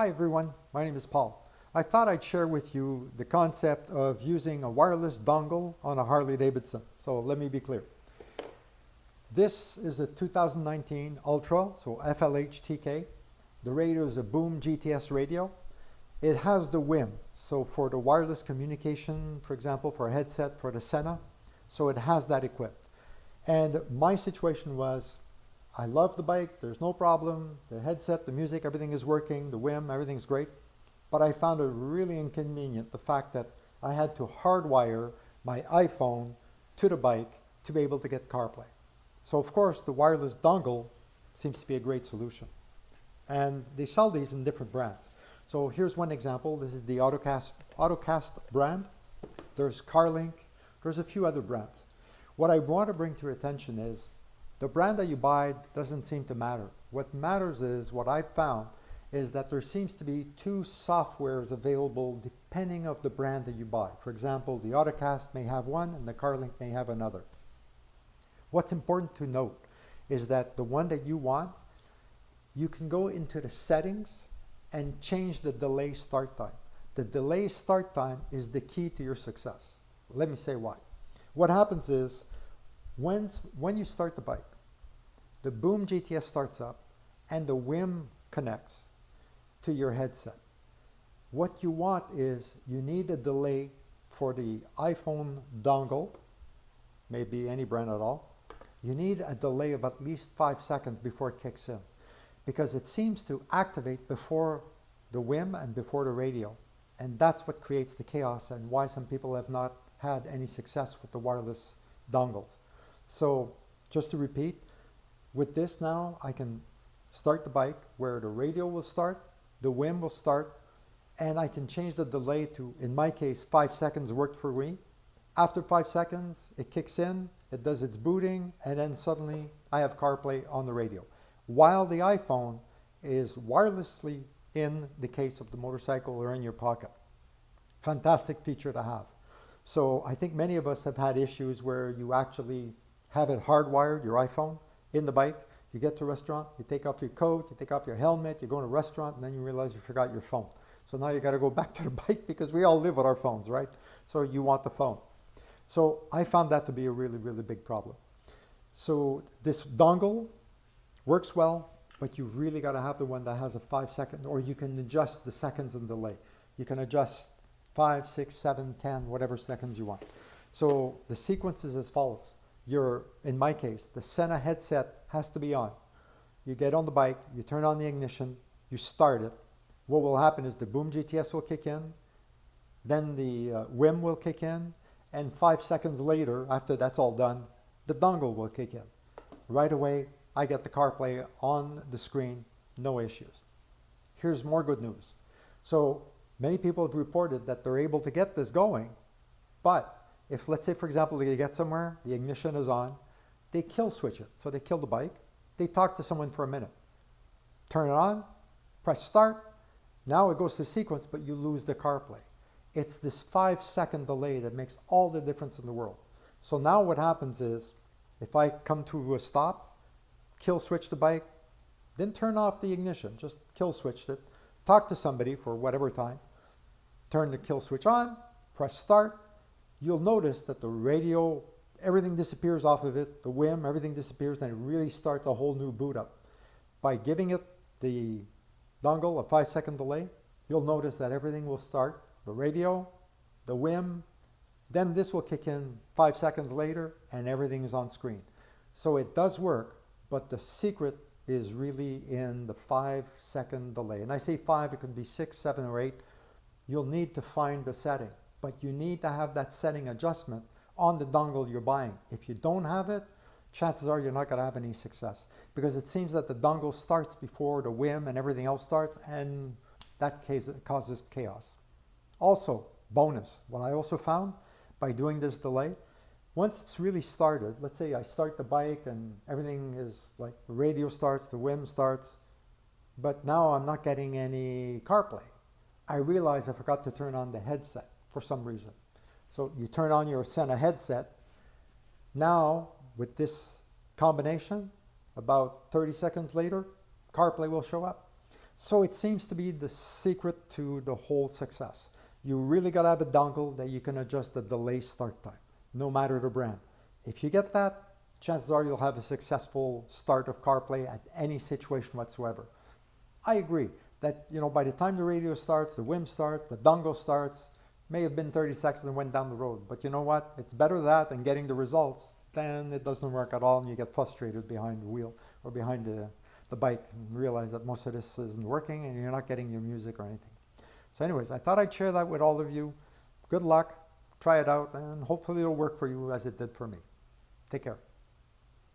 Hi everyone, my name is Paul. I thought I'd share with you the concept of using a wireless dongle on a Harley-Davidson. So let me be clear. This is a 2019 Ultra, so FLH-TK. The radio is a Boom GTS radio. It has the WHIM, so for the wireless communication, for example, for a headset for the Senna, so it has that equipped. And my situation was, I love the bike, there's no problem, the headset, the music, everything is working, the WHIM, everything's great. But I found it really inconvenient, the fact that I had to hardwire my iPhone to the bike to be able to get CarPlay. So of course, the wireless dongle seems to be a great solution. And they sell these in different brands. So here's one example. This is the Autocast brand. There's CarLink. There's a few other brands. What I want to bring to your attention is the brand that you buy doesn't seem to matter. What matters is, what I've found, is that there seems to be two softwares available depending on the brand that you buy. For example, the Autocast may have one and the CarLink may have another. What's important to note is that the one that you want, you can go into the settings and change the delay start time. The delay start time is the key to your success. Let me say why. What happens is, when you start the bike, the Boom GTS starts up and the WHIM connects to your headset. What you want is, you need a delay for the iPhone dongle, maybe any brand at all. You need a delay of at least 5 seconds before it kicks in, because it seems to activate before the WHIM and before the radio. And that's what creates the chaos and why some people have not had any success with the wireless dongles. So just to repeat, with this now I can start the bike where the radio will start, the WHIM will start, and I can change the delay to, in my case, 5 seconds worked for me. After 5 seconds, it kicks in, it does its booting, and then suddenly I have CarPlay on the radio, while the iPhone is wirelessly in the case of the motorcycle or in your pocket. Fantastic feature to have. So I think many of us have had issues where you actually have it hardwired, your iPhone, in the bike. You get to a restaurant, you take off your coat, you take off your helmet, you go to a restaurant, and then you realize you forgot your phone. So now you got to go back to the bike, because we all live with our phones, right? So you want the phone. So I found that to be a really, really big problem. So this dongle works well, but you've really got to have the one that has a 5 second, or you can adjust the seconds and delay. You can adjust 5, 6, 7, 10, whatever seconds you want. So the sequence is as follows. In my case, the Senna headset has to be on. You get on the bike, you turn on the ignition, you start it. What will happen is the Boom GTS will kick in, then the WHIM will kick in, and 5 seconds later, after that's all done, the dongle will kick in. Right away, I get the CarPlay on the screen, no issues. Here's more good news. So many people have reported that they're able to get this going, but if, let's say, for example, they get somewhere, the ignition is on, they kill switch it. So they kill the bike, they talk to someone for a minute, turn it on, press start, now it goes to sequence, but you lose the CarPlay. It's this 5 second delay that makes all the difference in the world. So now what happens is, if I come to a stop, kill switch the bike, then turn off the ignition, just kill switched it, talk to somebody for whatever time, turn the kill switch on, press start, you'll notice that the radio, everything disappears off of it, the WHIM, everything disappears, and it really starts a whole new boot up. By giving it the dongle a 5 second delay, you'll notice that everything will start, the radio, the WHIM, then this will kick in 5 seconds later, and everything is on screen. So it does work, but the secret is really in the 5 second delay. And I say 5, it could be 6, 7, or 8. You'll need to find the setting, but you need to have that setting adjustment on the dongle you're buying. If you don't have it, chances are you're not going to have any success, because it seems that the dongle starts before the WHIM and everything else starts, and that causes chaos. Also, bonus, what I also found by doing this delay, once it's really started, let's say I start the bike and everything is like, the radio starts, the WHIM starts, but now I'm not getting any CarPlay. I realize I forgot to turn on the headset for some reason. So you turn on your Senna headset. Now, with this combination, about 30 seconds later, CarPlay will show up. So it seems to be the secret to the whole success. You really got to have a dongle that you can adjust the delay start time, no matter the brand. If you get that, chances are you'll have a successful start of CarPlay at any situation whatsoever. I agree that, you know, by the time the radio starts, the WHIM starts, the dongle starts, may have been 30 seconds and went down the road. But you know what? It's better that than getting the results than it doesn't work at all and you get frustrated behind the wheel or behind the bike and realize that most of this isn't working and you're not getting your music or anything. So anyways, I thought I'd share that with all of you. Good luck, try it out, and hopefully it'll work for you as it did for me. Take care.